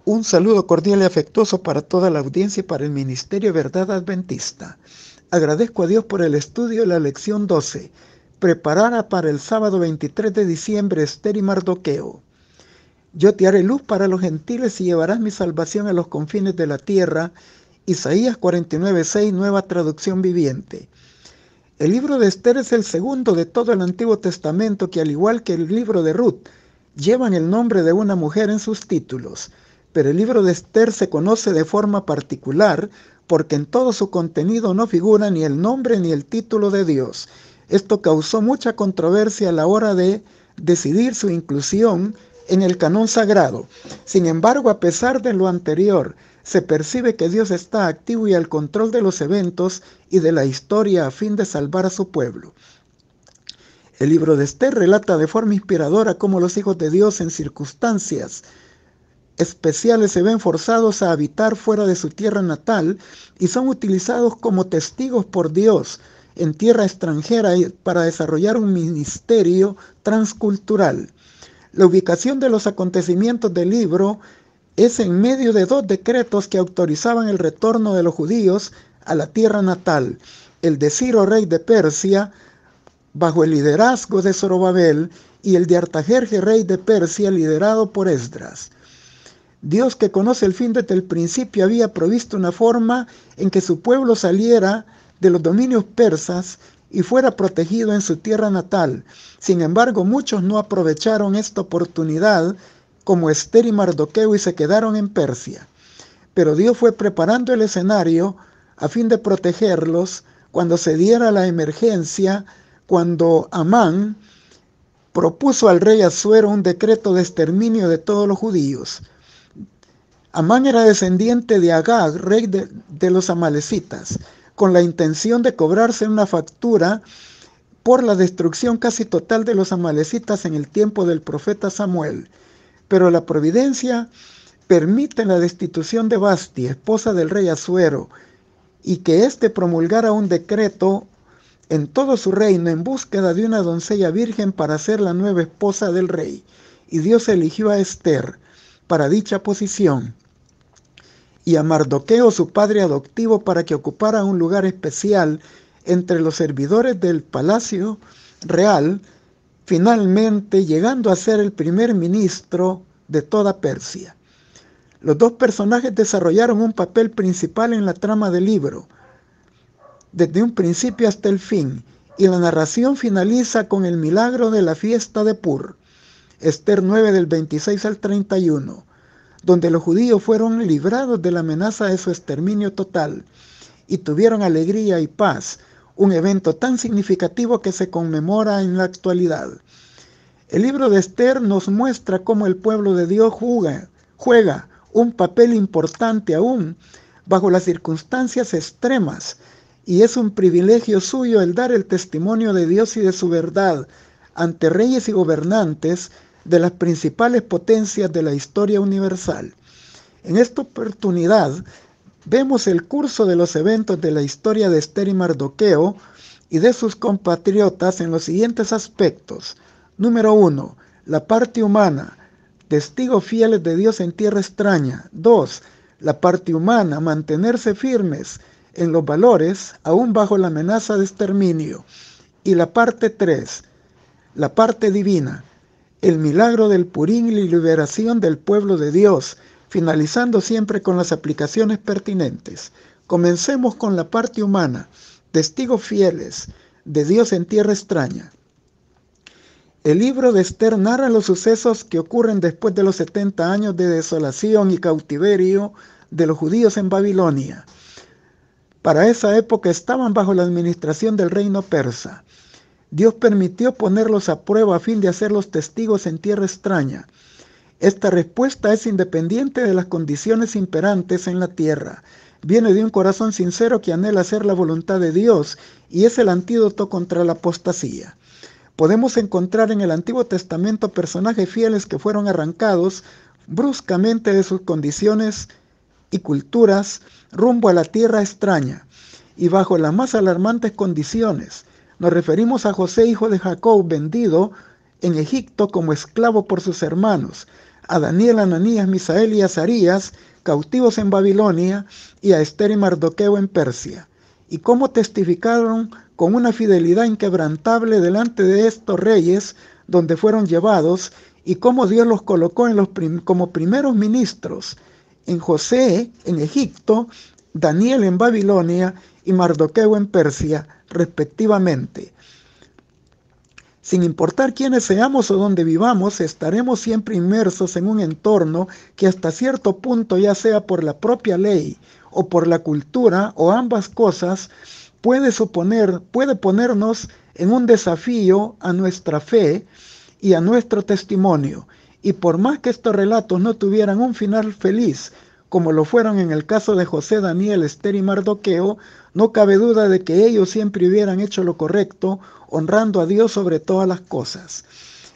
Un saludo cordial y afectuoso para toda la audiencia y para el Ministerio Verdad Adventista. Agradezco a Dios por el estudio de la lección 12, preparada para el sábado 23 de diciembre, Esther y Mardoqueo. Yo te haré luz para los gentiles y llevarás mi salvación a los confines de la tierra. Isaías 49:6, nueva traducción viviente. El libro de Esther es el segundo de todo el Antiguo Testamento que, al igual que el libro de Ruth, llevan el nombre de una mujer en sus títulos. Pero el libro de Esther se conoce de forma particular porque en todo su contenido no figura ni el nombre ni el título de Dios. Esto causó mucha controversia a la hora de decidir su inclusión en el canon sagrado. Sin embargo, a pesar de lo anterior, se percibe que Dios está activo y al control de los eventos y de la historia a fin de salvar a su pueblo. El libro de Esther relata de forma inspiradora cómo los hijos de Dios en circunstancias especiales se ven forzados a habitar fuera de su tierra natal y son utilizados como testigos por Dios en tierra extranjera para desarrollar un ministerio transcultural. La ubicación de los acontecimientos del libro es en medio de dos decretos que autorizaban el retorno de los judíos a la tierra natal: el de Ciro, rey de Persia, bajo el liderazgo de Zorobabel, y el de Artajerjes, rey de Persia, liderado por Esdras. Dios, que conoce el fin desde el principio, había provisto una forma en que su pueblo saliera de los dominios persas y fuera protegido en su tierra natal. Sin embargo, muchos no aprovecharon esta oportunidad, como Esther y Mardoqueo, y se quedaron en Persia. Pero Dios fue preparando el escenario a fin de protegerlos cuando se diera la emergencia, cuando Amán propuso al rey Asuero un decreto de exterminio de todos los judíos. Amán era descendiente de Agag, rey de los amalecitas, con la intención de cobrarse una factura por la destrucción casi total de los amalecitas en el tiempo del profeta Samuel. Pero la providencia permite la destitución de Basti, esposa del rey Asuero, y que éste promulgara un decreto en todo su reino en búsqueda de una doncella virgen para ser la nueva esposa del rey. Y Dios eligió a Esther para dicha posición, y a Mardoqueo, su padre adoptivo, para que ocupara un lugar especial entre los servidores del palacio real, finalmente llegando a ser el primer ministro de toda Persia. Los dos personajes desarrollaron un papel principal en la trama del libro, desde un principio hasta el fin, y la narración finaliza con el milagro de la fiesta de Pur, Esther 9 del 26 al 31, donde los judíos fueron librados de la amenaza de su exterminio total y tuvieron alegría y paz, un evento tan significativo que se conmemora en la actualidad. El libro de Esther nos muestra cómo el pueblo de Dios juega un papel importante aún bajo las circunstancias extremas, y es un privilegio suyo el dar el testimonio de Dios y de su verdad ante reyes y gobernantes de las principales potencias de la historia universal. En esta oportunidad vemos el curso de los eventos de la historia de Esther y Mardoqueo y de sus compatriotas en los siguientes aspectos. Número 1. La parte humana, testigos fieles de Dios en tierra extraña. 2. La parte humana, mantenerse firmes en los valores, aún bajo la amenaza de exterminio. Y la parte 3. La parte divina, el milagro del Purín y la liberación del pueblo de Dios, finalizando siempre con las aplicaciones pertinentes. Comencemos con la parte humana, testigos fieles de Dios en tierra extraña. El libro de Esther narra los sucesos que ocurren después de los 70 años de desolación y cautiverio de los judíos en Babilonia. Para esa época estaban bajo la administración del reino persa. Dios permitió ponerlos a prueba a fin de hacerlos testigos en tierra extraña. Esta respuesta es independiente de las condiciones imperantes en la tierra. Viene de un corazón sincero que anhela hacer la voluntad de Dios y es el antídoto contra la apostasía. Podemos encontrar en el Antiguo Testamento personajes fieles que fueron arrancados bruscamente de sus condiciones y culturas rumbo a la tierra extraña y bajo las más alarmantes condiciones. Nos referimos a José, hijo de Jacob, vendido en Egipto como esclavo por sus hermanos, a Daniel, Ananías, Misael y Azarías, cautivos en Babilonia, y a Esther y Mardoqueo en Persia, y cómo testificaron con una fidelidad inquebrantable delante de estos reyes donde fueron llevados, y cómo Dios los colocó como primeros ministros en José en Egipto, Daniel en Babilonia y Mardoqueo en Persia, respectivamente. Sin importar quiénes seamos o dónde vivamos, estaremos siempre inmersos en un entorno que hasta cierto punto, ya sea por la propia ley o por la cultura o ambas cosas, puede ponernos en un desafío a nuestra fe y a nuestro testimonio. Y por más que estos relatos no tuvieran un final feliz, como lo fueron en el caso de José, Daniel, Esther y Mardoqueo, no cabe duda de que ellos siempre hubieran hecho lo correcto, honrando a Dios sobre todas las cosas.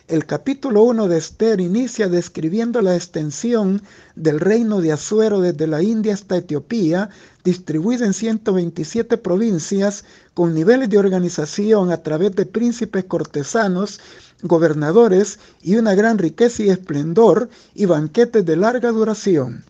El capítulo 1 de Esther inicia describiendo la extensión del reino de Asuero desde la India hasta Etiopía, distribuida en 127 provincias, con niveles de organización a través de príncipes cortesanos, gobernadores y una gran riqueza y esplendor, y banquetes de larga duración.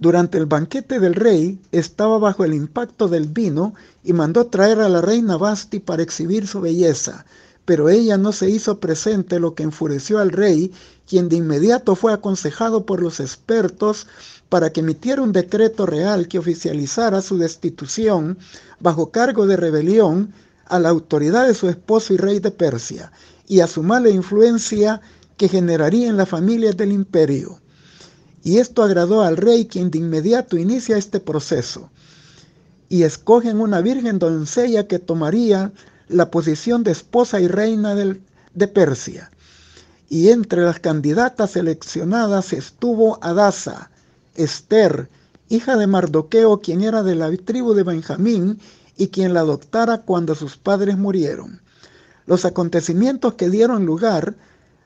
Durante el banquete del rey estaba bajo el impacto del vino y mandó traer a la reina Vasti para exhibir su belleza, pero ella no se hizo presente, lo que enfureció al rey, quien de inmediato fue aconsejado por los expertos para que emitiera un decreto real que oficializara su destitución bajo cargo de rebelión a la autoridad de su esposo y rey de Persia y a su mala influencia que generaría en las familias del imperio. Y esto agradó al rey, quien de inmediato inicia este proceso y escogen una virgen doncella que tomaría la posición de esposa y reina de Persia. Y entre las candidatas seleccionadas estuvo Hadasa, Esther, hija de Mardoqueo, quien era de la tribu de Benjamín y quien la adoptara cuando sus padres murieron. Los acontecimientos que dieron lugar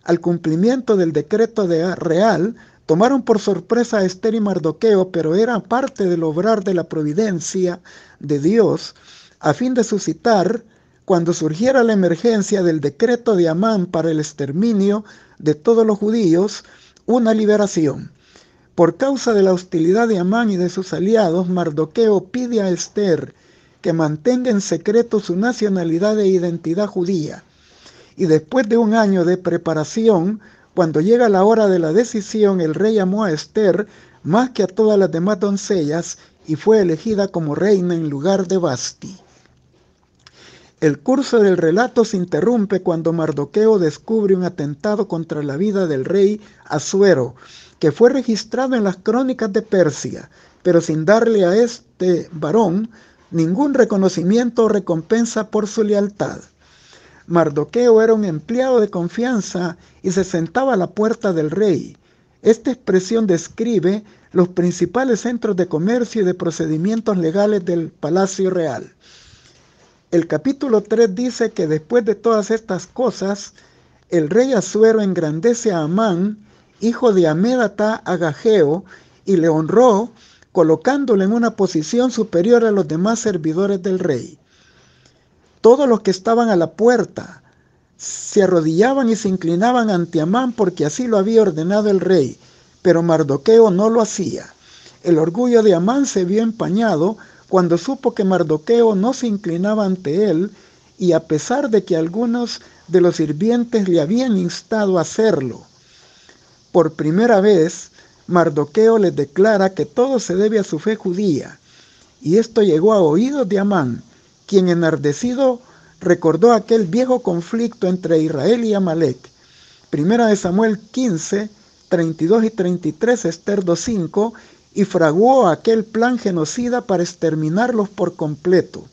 al cumplimiento del decreto real tomaron por sorpresa a Esther y Mardoqueo, pero era parte del obrar de la providencia de Dios a fin de suscitar, cuando surgiera la emergencia del decreto de Amán para el exterminio de todos los judíos, una liberación. Por causa de la hostilidad de Amán y de sus aliados, Mardoqueo pide a Esther que mantenga en secreto su nacionalidad e identidad judía. Y después de un año de preparación, cuando llega la hora de la decisión, el rey amó a Esther más que a todas las demás doncellas y fue elegida como reina en lugar de Vasti. El curso del relato se interrumpe cuando Mardoqueo descubre un atentado contra la vida del rey Asuero, que fue registrado en las crónicas de Persia, pero sin darle a este varón ningún reconocimiento o recompensa por su lealtad. Mardoqueo era un empleado de confianza y se sentaba a la puerta del rey. Esta expresión describe los principales centros de comercio y de procedimientos legales del palacio real. El capítulo 3 dice que después de todas estas cosas, el rey Asuero engrandece a Amán, hijo de Hammedata Agageo, y le honró, colocándolo en una posición superior a los demás servidores del rey. Todos los que estaban a la puerta se arrodillaban y se inclinaban ante Amán porque así lo había ordenado el rey, pero Mardoqueo no lo hacía. El orgullo de Amán se vio empañado cuando supo que Mardoqueo no se inclinaba ante él, y a pesar de que algunos de los sirvientes le habían instado a hacerlo. Por primera vez, Mardoqueo les declara que todo se debe a su fe judía, y esto llegó a oídos de Amán, quien enardecido recordó aquel viejo conflicto entre Israel y Amalek. Primera de Samuel 15, 32 y 33, Esther 2:5, y fraguó aquel plan genocida para exterminarlos por completo.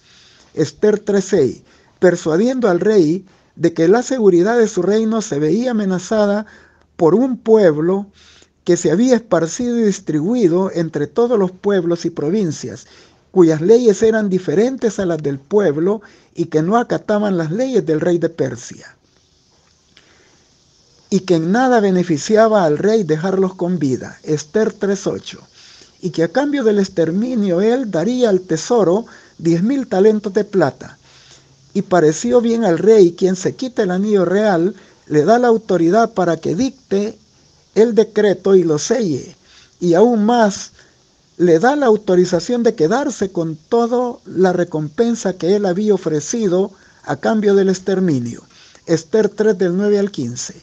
Esther 3:6, persuadiendo al rey de que la seguridad de su reino se veía amenazada por un pueblo que se había esparcido y distribuido entre todos los pueblos y provincias, cuyas leyes eran diferentes a las del pueblo y que no acataban las leyes del rey de Persia, y que en nada beneficiaba al rey dejarlos con vida. Esther 3:8, y que a cambio del exterminio él daría al tesoro 10,000 talentos de plata. Y pareció bien al rey, quien se quita el anillo real, le da la autoridad para que dicte el decreto y lo selle, y aún más le da la autorización de quedarse con toda la recompensa que él había ofrecido a cambio del exterminio. Esther 3 del 9 al 15.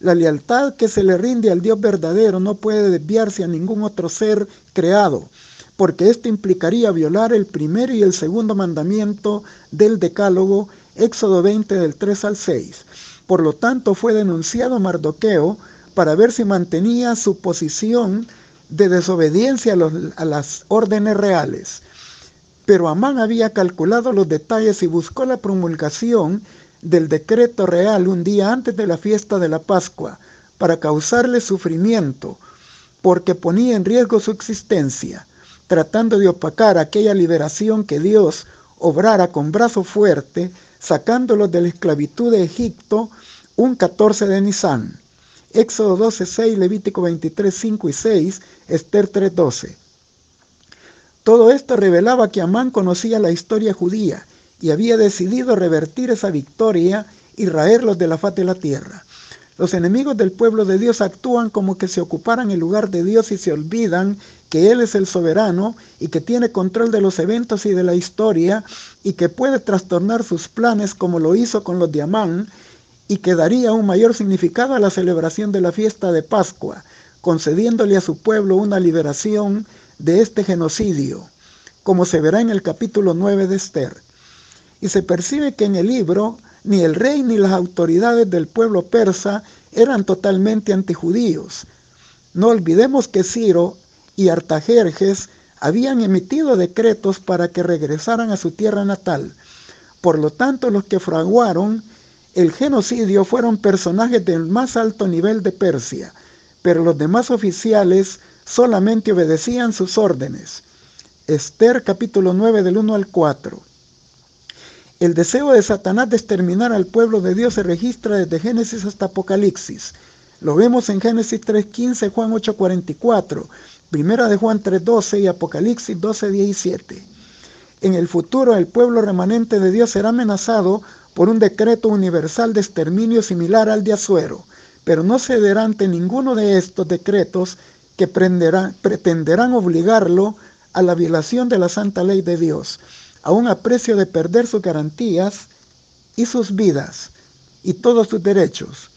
La lealtad que se le rinde al Dios verdadero no puede desviarse a ningún otro ser creado, porque esto implicaría violar el primero y el segundo mandamiento del Decálogo, Éxodo 20 del 3 al 6. Por lo tanto, fue denunciado Mardoqueo para ver si mantenía su posición de desobediencia a las órdenes reales. Pero Amán había calculado los detalles y buscó la promulgación del decreto real un día antes de la fiesta de la Pascua para causarle sufrimiento, porque ponía en riesgo su existencia, tratando de opacar aquella liberación que Dios obrara con brazo fuerte, sacándolos de la esclavitud de Egipto un 14 de Nisán. Éxodo 12, 6, Levítico 23, 5 y 6, Esther 3, 12. Todo esto revelaba que Amán conocía la historia judía y había decidido revertir esa victoria y raerlos de la faz de la tierra. Los enemigos del pueblo de Dios actúan como que se ocuparan el lugar de Dios y se olvidan que Él es el soberano y que tiene control de los eventos y de la historia y que puede trastornar sus planes como lo hizo con los de Amán, y que daría un mayor significado a la celebración de la fiesta de Pascua, concediéndole a su pueblo una liberación de este genocidio, como se verá en el capítulo 9 de Esther. Y se percibe que en el libro ni el rey ni las autoridades del pueblo persa eran totalmente antijudíos. No olvidemos que Ciro y Artajerjes habían emitido decretos para que regresaran a su tierra natal. Por lo tanto, los que fraguaron el genocidio fueron personajes del más alto nivel de Persia, pero los demás oficiales solamente obedecían sus órdenes. Esther capítulo 9 del 1 al 4. El deseo de Satanás de exterminar al pueblo de Dios se registra desde Génesis hasta Apocalipsis. Lo vemos en Génesis 3:15, Juan 8:44, Primera de Juan 3:12 y Apocalipsis 12:17. En el futuro, el pueblo remanente de Dios será amenazado por un decreto universal de exterminio similar al de Asuero, pero no cederá ante ninguno de estos decretos que pretenderán obligarlo a la violación de la santa ley de Dios, aun a precio de perder sus garantías y sus vidas y todos sus derechos.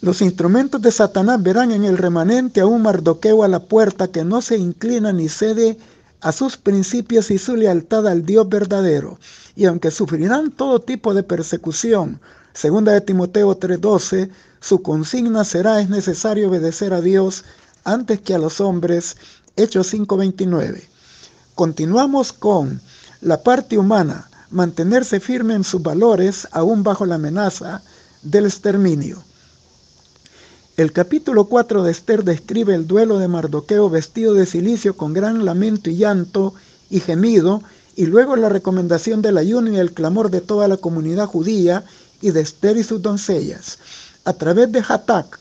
Los instrumentos de Satanás verán en el remanente a un Mardoqueo a la puerta que no se inclina ni cede a sus principios y su lealtad al Dios verdadero, y aunque sufrirán todo tipo de persecución, segunda de Timoteo 3:12, su consigna será: es necesario obedecer a Dios antes que a los hombres, Hechos 5:29. Continuamos con la parte humana, mantenerse firme en sus valores aún bajo la amenaza del exterminio. El capítulo 4 de Esther describe el duelo de Mardoqueo vestido de cilicio con gran lamento y llanto y gemido, y luego la recomendación del ayuno y el clamor de toda la comunidad judía y de Esther y sus doncellas. A través de Hatak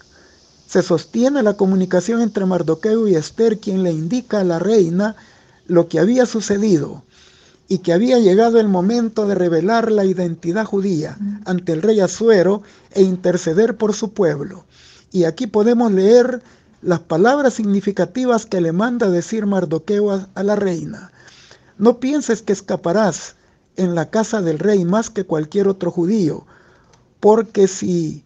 se sostiene la comunicación entre Mardoqueo y Esther, quien le indica a la reina lo que había sucedido y que había llegado el momento de revelar la identidad judía ante el rey Asuero e interceder por su pueblo. Y aquí podemos leer las palabras significativas que le manda decir Mardoqueo a la reina. No pienses que escaparás en la casa del rey más que cualquier otro judío, porque si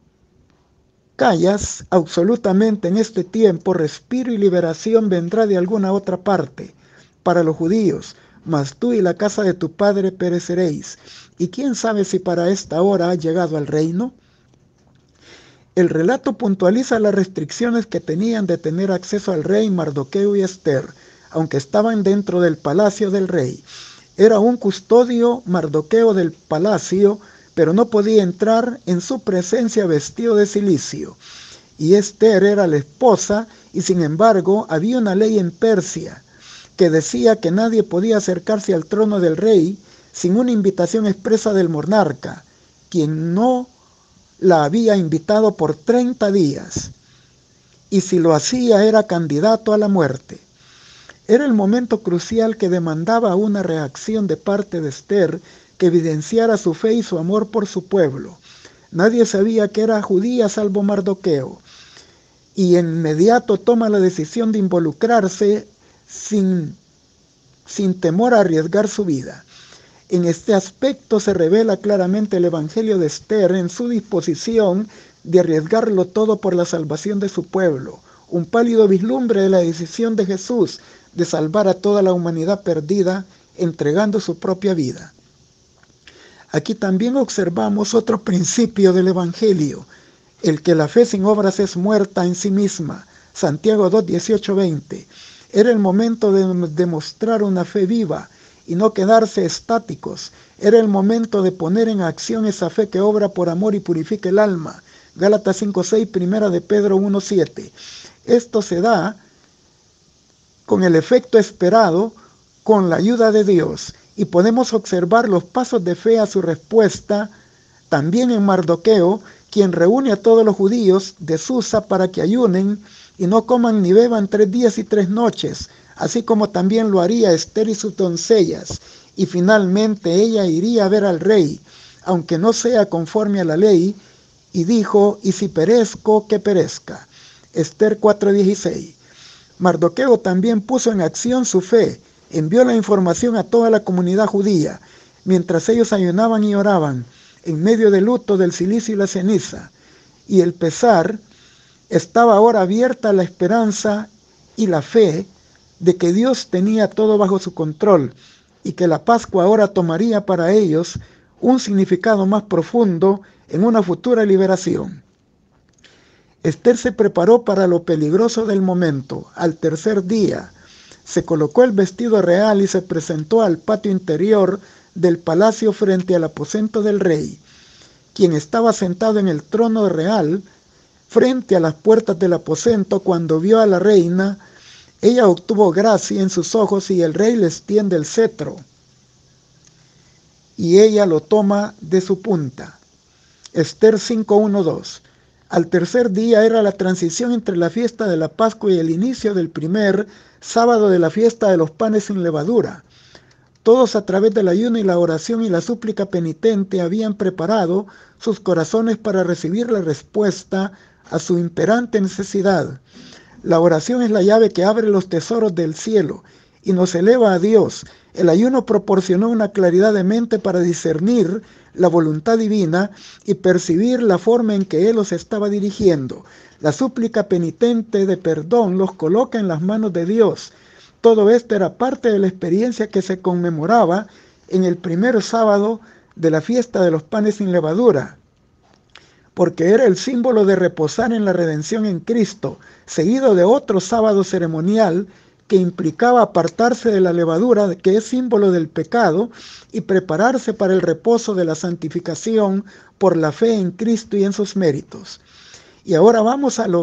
callas absolutamente en este tiempo, respiro y liberación vendrá de alguna otra parte para los judíos, mas tú y la casa de tu padre pereceréis. ¿Y quién sabe si para esta hora ha llegado al reino? El relato puntualiza las restricciones que tenían de tener acceso al rey Mardoqueo y Esther, aunque estaban dentro del palacio del rey. Era un custodio Mardoqueo del palacio, pero no podía entrar en su presencia vestido de cilicio. Y Esther era la esposa, y sin embargo había una ley en Persia que decía que nadie podía acercarse al trono del rey sin una invitación expresa del monarca, quien no la había invitado por 30 días, y si lo hacía era candidato a la muerte. Era el momento crucial que demandaba una reacción de parte de Esther que evidenciara su fe y su amor por su pueblo. Nadie sabía que era judía salvo Mardoqueo, y inmediato toma la decisión de involucrarse sin temor a arriesgar su vida. En este aspecto se revela claramente el Evangelio de Esther en su disposición de arriesgarlo todo por la salvación de su pueblo, un pálido vislumbre de la decisión de Jesús de salvar a toda la humanidad perdida, entregando su propia vida. Aquí también observamos otro principio del Evangelio, el que la fe sin obras es muerta en sí misma. Santiago 2, 18, 20. Era el momento de demostrar una fe viva y no quedarse estáticos. Era el momento de poner en acción esa fe que obra por amor y purifica el alma. Gálatas 5:6, Primera de Pedro 1:7. Esto se da con el efecto esperado, con la ayuda de Dios, y podemos observar los pasos de fe a su respuesta también en Mardoqueo, quien reúne a todos los judíos de Susa para que ayunen y no coman ni beban 3 días y 3 noches, así como también lo haría Esther y sus doncellas, y finalmente ella iría a ver al rey, aunque no sea conforme a la ley, y dijo, y si perezco, que perezca. Esther 4:16. Mardoqueo también puso en acción su fe, envió la información a toda la comunidad judía, mientras ellos ayunaban y oraban, en medio del luto, del silicio y la ceniza, y el pesar. Estaba ahora abierta la esperanza y la fe de que Dios tenía todo bajo su control y que la Pascua ahora tomaría para ellos un significado más profundo en una futura liberación. Esther se preparó para lo peligroso del momento. Al tercer día, se colocó el vestido real y se presentó al patio interior del palacio frente al aposento del rey, quien estaba sentado en el trono real frente a las puertas del aposento. Cuando vio a la reina, ella obtuvo gracia en sus ojos y el rey le extiende el cetro y ella lo toma de su punta. Esther 5:1-2. Al tercer día era la transición entre la fiesta de la Pascua y el inicio del primer sábado de la fiesta de los panes sin levadura. Todos, a través del ayuno y la oración y la súplica penitente, habían preparado sus corazones para recibir la respuesta a su imperante necesidad. La oración es la llave que abre los tesoros del cielo y nos eleva a Dios. El ayuno proporcionó una claridad de mente para discernir la voluntad divina y percibir la forma en que Él los estaba dirigiendo. La súplica penitente de perdón los coloca en las manos de Dios. Todo esto era parte de la experiencia que se conmemoraba en el primer sábado de la fiesta de los panes sin levadura, porque era el símbolo de reposar en la redención en Cristo, seguido de otro sábado ceremonial que implicaba apartarse de la levadura, que es símbolo del pecado, y prepararse para el reposo de la santificación por la fe en Cristo y en sus méritos. Y ahora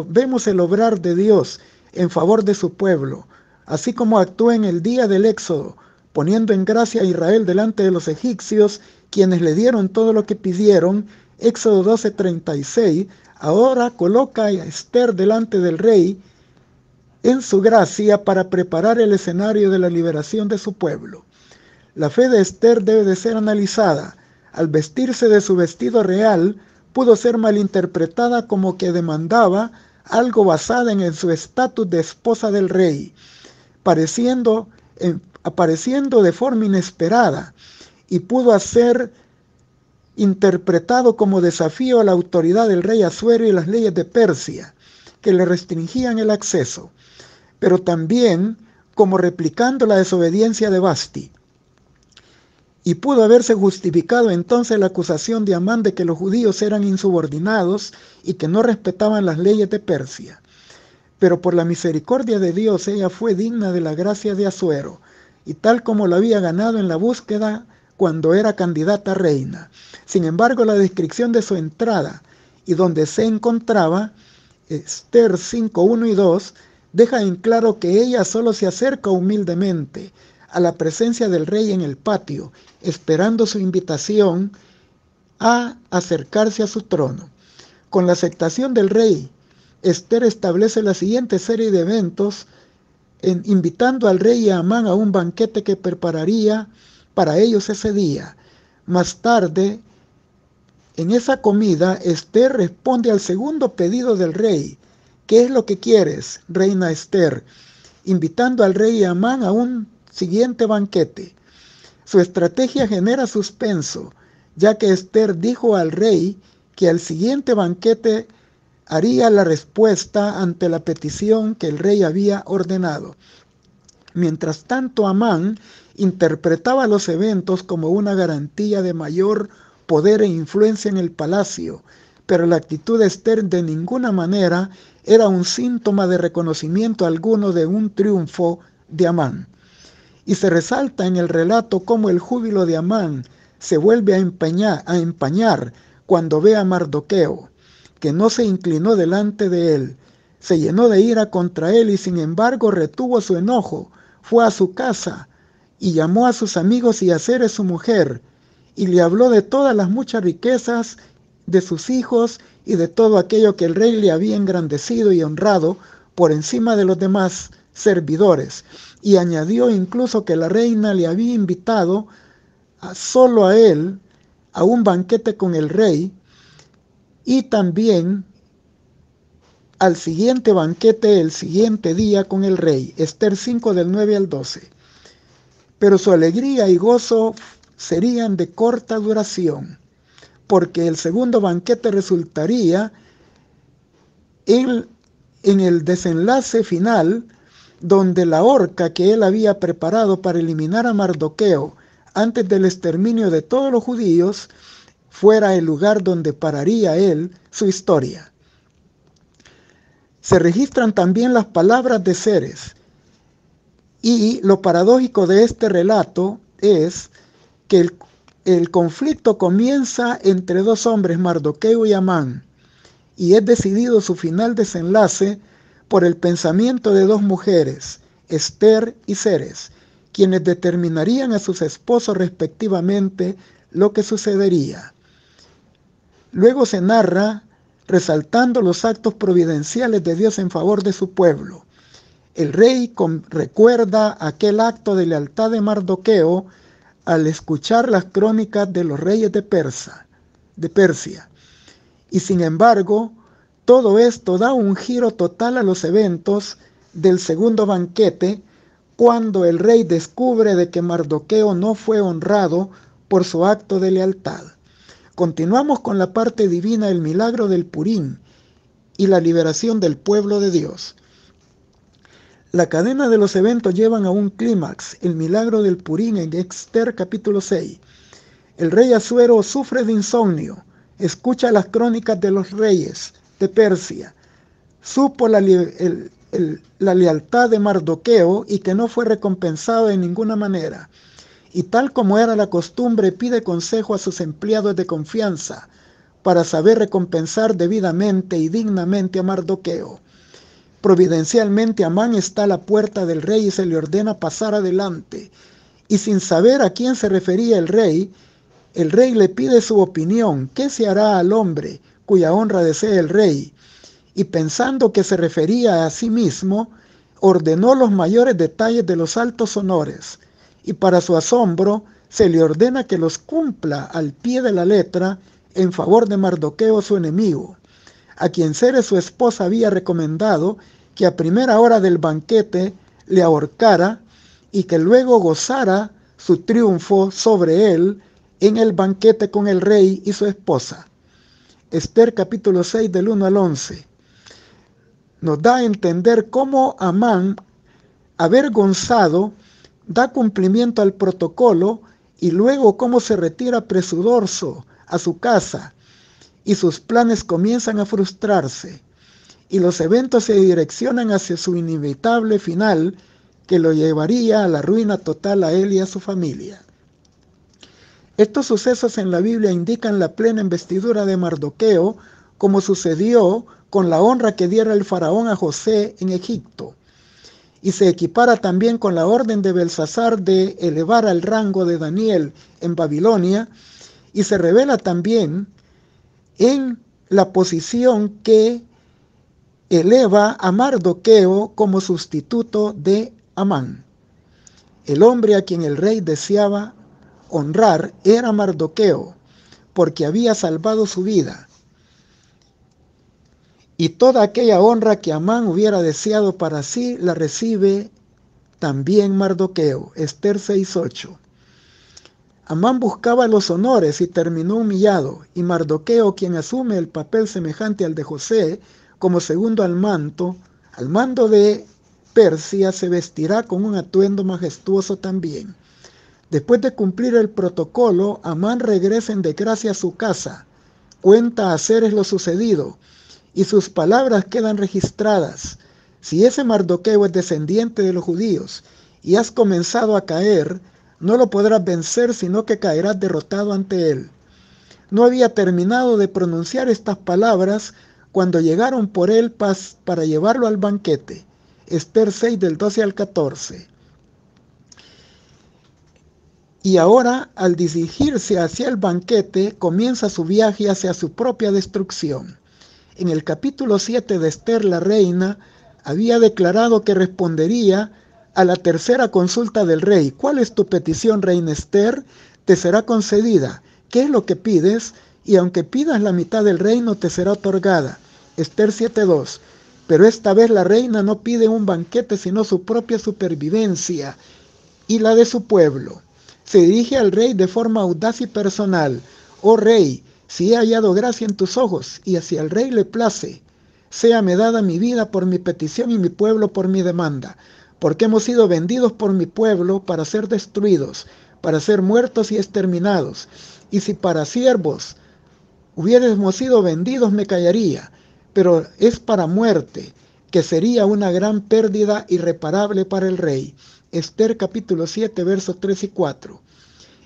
vemos el obrar de Dios en favor de su pueblo, así como actuó en el día del Éxodo, poniendo en gracia a Israel delante de los egipcios, quienes le dieron todo lo que pidieron. Éxodo 12:36, ahora coloca a Esther delante del rey en su gracia para preparar el escenario de la liberación de su pueblo. La fe de Esther debe de ser analizada. Al vestirse de su vestido real, pudo ser malinterpretada como que demandaba algo basada en su estatus de esposa del rey, apareciendo de forma inesperada, y pudo ser interpretado como desafío a la autoridad del rey Asuero y las leyes de Persia, que le restringían el acceso, pero también como replicando la desobediencia de Vasti. Y pudo haberse justificado entonces la acusación de Amán de que los judíos eran insubordinados y que no respetaban las leyes de Persia. Pero por la misericordia de Dios ella fue digna de la gracia de Asuero, y tal como lo había ganado en la búsqueda cuando era candidata a reina. Sin embargo, la descripción de su entrada y donde se encontraba, Esther 5:1 y 2, deja en claro que ella solo se acerca humildemente a la presencia del rey en el patio, esperando su invitación a acercarse a su trono. Con la aceptación del rey, Esther establece la siguiente serie de eventos, invitando al rey y a Amán a un banquete que prepararía para ellos ese día. Más tarde, en esa comida, Esther responde al segundo pedido del rey, ¿qué es lo que quieres, reina Esther?, invitando al rey Amán a un siguiente banquete. Su estrategia genera suspenso, ya que Esther dijo al rey que al siguiente banquete haría la respuesta ante la petición que el rey había ordenado. Mientras tanto, Amán interpretaba los eventos como una garantía de mayor poder e influencia en el palacio, pero la actitud de Esther de ninguna manera era un síntoma de reconocimiento alguno de un triunfo de Amán. Y se resalta en el relato cómo el júbilo de Amán se vuelve a empañar cuando ve a Mardoqueo, que no se inclinó delante de él, se llenó de ira contra él y sin embargo retuvo su enojo, fue a su casa y llamó a sus amigos y a Ceres su mujer, y le habló de todas las muchas riquezas de sus hijos y de todo aquello que el rey le había engrandecido y honrado por encima de los demás servidores, y añadió incluso que la reina le había invitado solo a él a un banquete con el rey y también al siguiente banquete el siguiente día con el rey. Esther 5 del 9 al 12. Pero su alegría y gozo serían de corta duración, porque el segundo banquete resultaría en el desenlace final, donde la horca que él había preparado para eliminar a Mardoqueo antes del exterminio de todos los judíos fuera el lugar donde pararía él su historia. Se registran también las palabras de Ceres, y lo paradójico de este relato es que el conflicto comienza entre dos hombres, Mardoqueo y Amán, y es decidido su final desenlace por el pensamiento de dos mujeres, Esther y Ceres, quienes determinarían a sus esposos respectivamente lo que sucedería. Luego se narra resaltando los actos providenciales de Dios en favor de su pueblo. El rey recuerda aquel acto de lealtad de Mardoqueo al escuchar las crónicas de los reyes de Persia. Y sin embargo, todo esto da un giro total a los eventos del segundo banquete, cuando el rey descubre de que Mardoqueo no fue honrado por su acto de lealtad. Continuamos con la parte divina del milagro del Purín y la liberación del pueblo de Dios. La cadena de los eventos llevan a un clímax, el milagro del Purín en Esther capítulo 6. El rey Asuero sufre de insomnio, escucha las crónicas de los reyes de Persia, supo la lealtad de Mardoqueo y que no fue recompensado de ninguna manera. Y tal como era la costumbre, pide consejo a sus empleados de confianza para saber recompensar debidamente y dignamente a Mardoqueo. Providencialmente Amán está a la puerta del rey y se le ordena pasar adelante. Y sin saber a quién se refería el rey le pide su opinión. ¿Qué se hará al hombre cuya honra desea el rey? Y pensando que se refería a sí mismo, ordenó los mayores detalles de los altos honores. Y para su asombro, se le ordena que los cumpla al pie de la letra en favor de Mardoqueo, su enemigo, a quien Ceres, su esposa, había recomendado que a primera hora del banquete le ahorcara y que luego gozara su triunfo sobre él en el banquete con el rey y su esposa. Esther capítulo 6 del 1 al 11 nos da a entender cómo Amán, avergonzado, da cumplimiento al protocolo y luego cómo se retira presuroso a su casa y sus planes comienzan a frustrarse y los eventos se direccionan hacia su inevitable final que lo llevaría a la ruina total a él y a su familia. Estos sucesos en la Biblia indican la plena investidura de Mardoqueo, como sucedió con la honra que diera el faraón a José en Egipto. Y se equipara también con la orden de Belsasar de elevar al rango de Daniel en Babilonia, y se revela también en la posición que eleva a Mardoqueo como sustituto de Amán. El hombre a quien el rey deseaba honrar era Mardoqueo, porque había salvado su vida. Y toda aquella honra que Amán hubiera deseado para sí, la recibe también Mardoqueo. Esther 6:8. Amán buscaba los honores y terminó humillado, y Mardoqueo, quien asume el papel semejante al de José, como segundo al mando de Persia, se vestirá con un atuendo majestuoso también. Después de cumplir el protocolo, Amán regresa en desgracia a su casa, cuenta a Ceres lo sucedido, y sus palabras quedan registradas. Si ese Mardoqueo es descendiente de los judíos y has comenzado a caer, no lo podrás vencer, sino que caerás derrotado ante él. No había terminado de pronunciar estas palabras cuando llegaron por él para llevarlo al banquete. Esther 6 del 12 al 14. Y ahora, al dirigirse hacia el banquete, comienza su viaje hacia su propia destrucción. En el capítulo 7 de Esther, la reina había declarado que respondería a la tercera consulta del rey. ¿Cuál es tu petición, reina Esther? Te será concedida. ¿Qué es lo que pides? Y aunque pidas la mitad del reino, te será otorgada. Esther 7:2. Pero esta vez la reina no pide un banquete, sino su propia supervivencia y la de su pueblo. Se dirige al rey de forma audaz y personal. Oh rey, si he hallado gracia en tus ojos, y hacia el rey le place, séame dada mi vida por mi petición y mi pueblo por mi demanda, porque hemos sido vendidos por mi pueblo para ser destruidos, para ser muertos y exterminados. Y si para siervos hubiéramos sido vendidos, me callaría, pero es para muerte, que sería una gran pérdida irreparable para el rey. Esther capítulo 7, versos 3 y 4.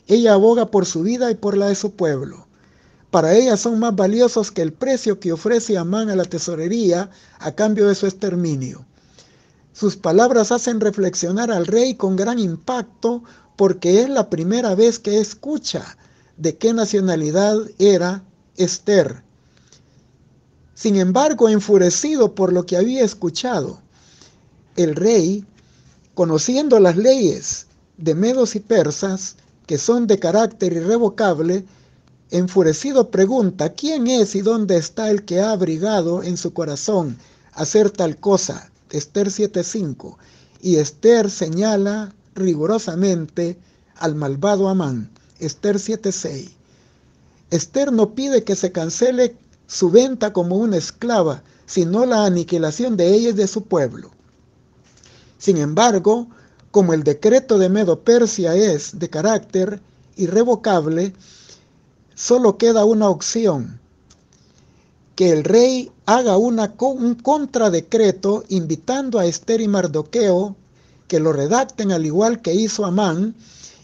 Ella aboga por su vida y por la de su pueblo. Para ella son más valiosos que el precio que ofrece Amán a la tesorería a cambio de su exterminio. Sus palabras hacen reflexionar al rey con gran impacto, porque es la primera vez que escucha de qué nacionalidad era Esther. Sin embargo, enfurecido por lo que había escuchado, el rey, conociendo las leyes de medos y persas, que son de carácter irrevocable, enfurecido pregunta: ¿quién es y dónde está el que ha abrigado en su corazón hacer tal cosa? Esther 7:5. Y Esther señala rigurosamente al malvado Amán. Esther 7:6. Esther no pide que se cancele su venta como una esclava, sino la aniquilación de ella y de su pueblo. Sin embargo, como el decreto de Medo-Persia es de carácter irrevocable, solo queda una opción: que el rey haga un contradecreto invitando a Esther y Mardoqueo que lo redacten al igual que hizo Amán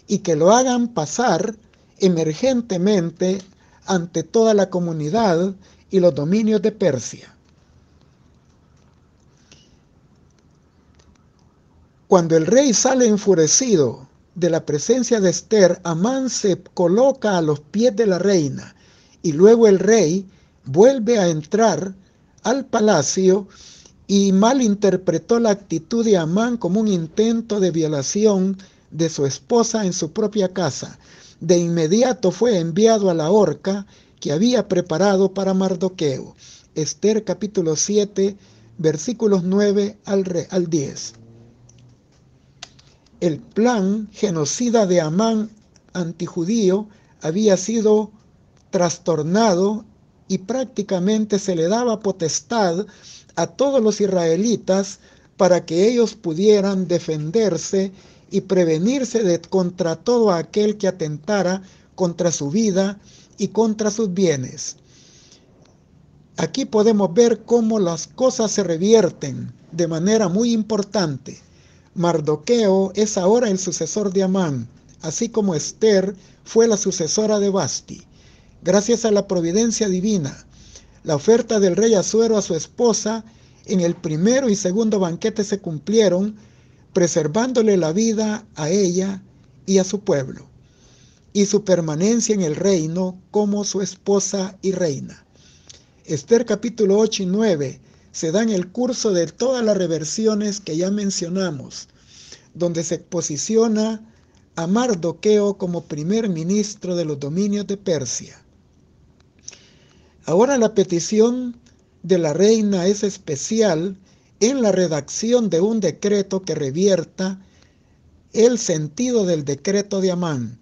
y que lo hagan pasar emergentemente ante toda la comunidad y los dominios de Persia. Cuando el rey sale enfurecido de la presencia de Esther, Amán se coloca a los pies de la reina, y luego el rey vuelve a entrar al palacio y malinterpretó la actitud de Amán como un intento de violación de su esposa en su propia casa. De inmediato fue enviado a la horca que había preparado para Mardoqueo. Esther capítulo 7, versículos 9 al 10. El plan genocida de Amán antijudío había sido trastornado y prácticamente se le daba potestad a todos los israelitas para que ellos pudieran defenderse y prevenirse contra todo aquel que atentara contra su vida y contra sus bienes. Aquí podemos ver cómo las cosas se revierten de manera muy importante. Mardoqueo es ahora el sucesor de Amán, así como Esther fue la sucesora de Vasti. Gracias a la providencia divina, la oferta del rey Asuero a su esposa en el primero y segundo banquete se cumplieron, preservándole la vida a ella y a su pueblo, y su permanencia en el reino como su esposa y reina. Esther capítulo 8 y 9 se dan el curso de todas las reversiones que ya mencionamos, donde se posiciona a Mardoqueo como primer ministro de los dominios de Persia. Ahora la petición de la reina es especial en la redacción de un decreto que revierta el sentido del decreto de Amán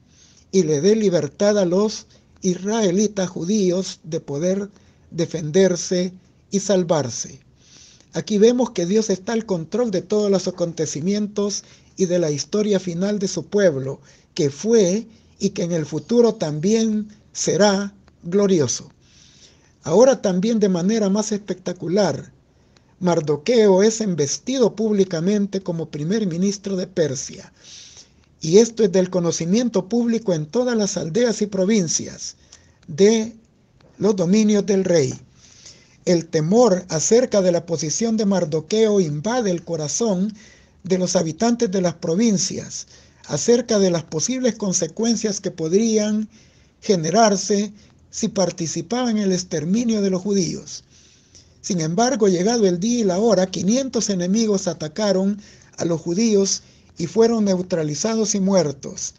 y le dé libertad a los israelitas judíos de poder defenderse y salvarse. Aquí vemos que Dios está al control de todos los acontecimientos y de la historia final de su pueblo, que fue y que en el futuro también será glorioso. Ahora también de manera más espectacular, Mardoqueo es embestido públicamente como primer ministro de Persia. Y esto es del conocimiento público en todas las aldeas y provincias de los dominios del rey. El temor acerca de la posición de Mardoqueo invade el corazón de los habitantes de las provincias, acerca de las posibles consecuencias que podrían generarse si participaban en el exterminio de los judíos. Sin embargo, llegado el día y la hora, 500 enemigos atacaron a los judíos y fueron neutralizados y muertos.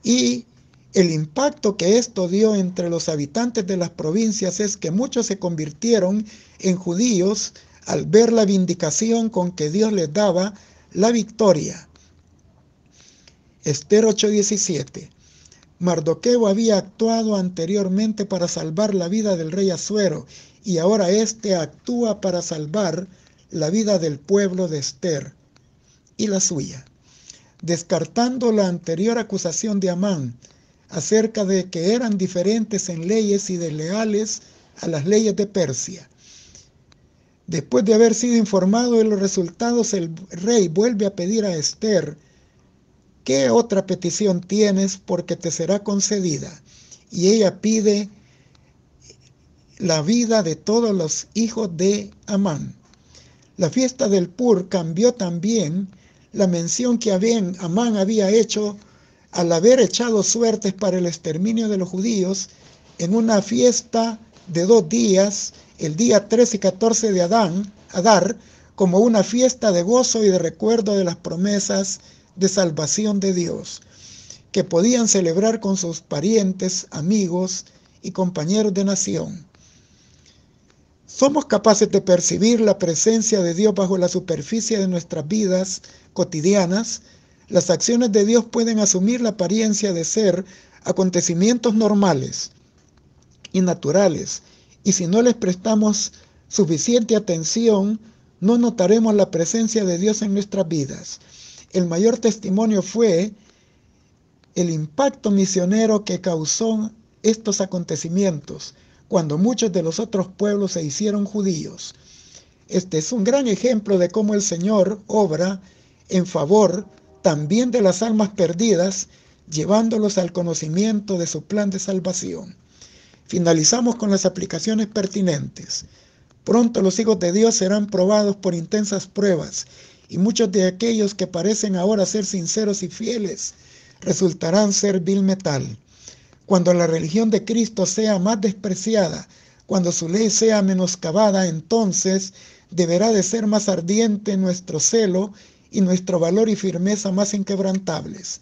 Y el impacto que esto dio entre los habitantes de las provincias es que muchos se convirtieron en judíos al ver la vindicación con que Dios les daba la victoria. Esther 8:17. Mardoqueo había actuado anteriormente para salvar la vida del rey Asuero y ahora éste actúa para salvar la vida del pueblo de Esther y la suya, descartando la anterior acusación de Amán acerca de que eran diferentes en leyes y desleales a las leyes de Persia. Después de haber sido informado de los resultados, el rey vuelve a pedir a Esther: ¿qué otra petición tienes? Porque te será concedida. Y ella pide la vida de todos los hijos de Amán. La fiesta del Pur cambió también la mención que Amán había hecho al haber echado suertes para el exterminio de los judíos en una fiesta de 2 días, el día 13 y 14 de Adar, como una fiesta de gozo y de recuerdo de las promesas de salvación de Dios, que podían celebrar con sus parientes, amigos y compañeros de nación. ¿Somos capaces de percibir la presencia de Dios bajo la superficie de nuestras vidas cotidianas? Las acciones de Dios pueden asumir la apariencia de ser acontecimientos normales y naturales, y si no les prestamos suficiente atención, no notaremos la presencia de Dios en nuestras vidas. El mayor testimonio fue el impacto misionero que causó estos acontecimientos, cuando muchos de los otros pueblos se hicieron judíos. Este es un gran ejemplo de cómo el Señor obra en favor también de las almas perdidas, llevándolos al conocimiento de su plan de salvación. Finalizamos con las aplicaciones pertinentes. Pronto los hijos de Dios serán probados por intensas pruebas, y muchos de aquellos que parecen ahora ser sinceros y fieles resultarán ser vil metal. Cuando la religión de Cristo sea más despreciada, cuando su ley sea menoscabada, entonces deberá de ser más ardiente nuestro celo y nuestro valor y firmeza más inquebrantables.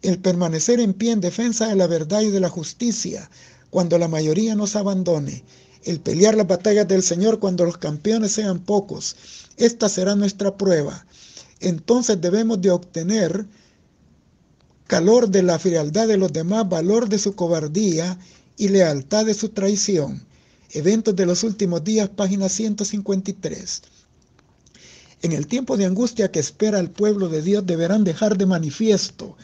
El permanecer en pie en defensa de la verdad y de la justicia, cuando la mayoría nos abandone. El pelear las batallas del Señor cuando los campeones sean pocos. Esta será nuestra prueba. Entonces debemos de obtener calor de la frialdad de los demás, valor de su cobardía y lealtad de su traición. Eventos de los últimos días, página 153. En el tiempo de angustia que espera el pueblo de Dios, deberán dejar de manifiesto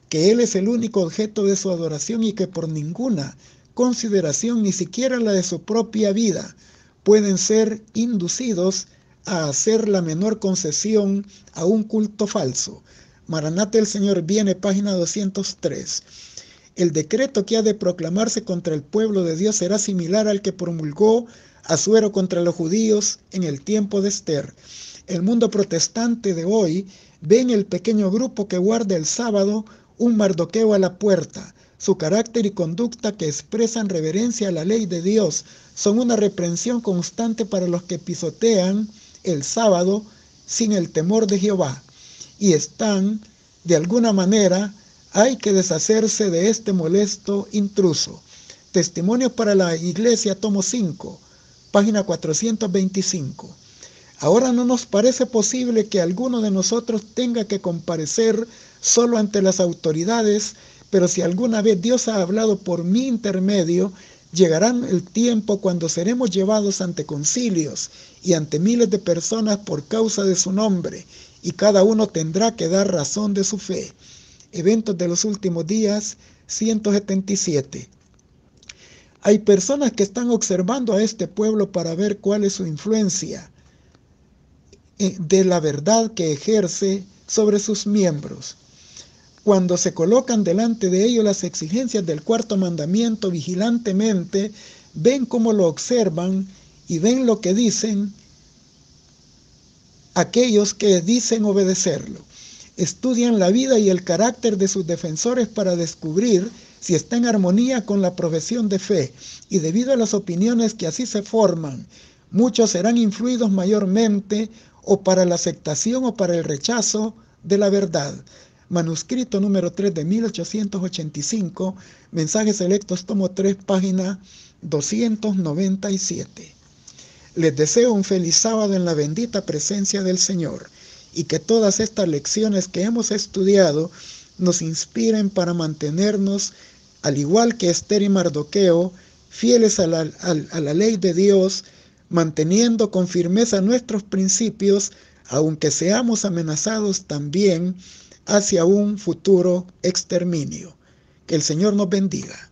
que Él es el único objeto de su adoración y que por ninguna consideración, ni siquiera la de su propia vida, pueden ser inducidos a hacer la menor concesión a un culto falso. Maranata, el Señor viene, página 203. El decreto que ha de proclamarse contra el pueblo de Dios será similar al que promulgó Asuero contra los judíos en el tiempo de Esther. El mundo protestante de hoy ve en el pequeño grupo que guarda el sábado un Mardoqueo a la puerta. Su carácter y conducta, que expresan reverencia a la ley de Dios, son una reprensión constante para los que pisotean el sábado sin el temor de Jehová. Y están, de alguna manera, hay que deshacerse de este molesto intruso. Testimonios para la Iglesia, tomo 5, página 425. Ahora no nos parece posible que alguno de nosotros tenga que comparecer solo ante las autoridades, pero si alguna vez Dios ha hablado por mi intermedio, llegará el tiempo cuando seremos llevados ante concilios y ante miles de personas por causa de su nombre, y cada uno tendrá que dar razón de su fe. Eventos de los últimos días, 177. Hay personas que están observando a este pueblo para ver cuál es su influencia de la verdad que ejerce sobre sus miembros. Cuando se colocan delante de ellos las exigencias del cuarto mandamiento vigilantemente, ven cómo lo observan y ven lo que dicen aquellos que dicen obedecerlo. Estudian la vida y el carácter de sus defensores para descubrir si está en armonía con la profesión de fe, y debido a las opiniones que así se forman, muchos serán influidos mayormente o para la aceptación o para el rechazo de la verdad. Manuscrito número 3 de 1885, Mensajes Selectos, tomo 3, página 297. Les deseo un feliz sábado en la bendita presencia del Señor, y que todas estas lecciones que hemos estudiado nos inspiren para mantenernos, al igual que Esther y Mardoqueo, fieles a la ley de Dios, manteniendo con firmeza nuestros principios, aunque seamos amenazados también hacia un futuro exterminio. Que el Señor nos bendiga.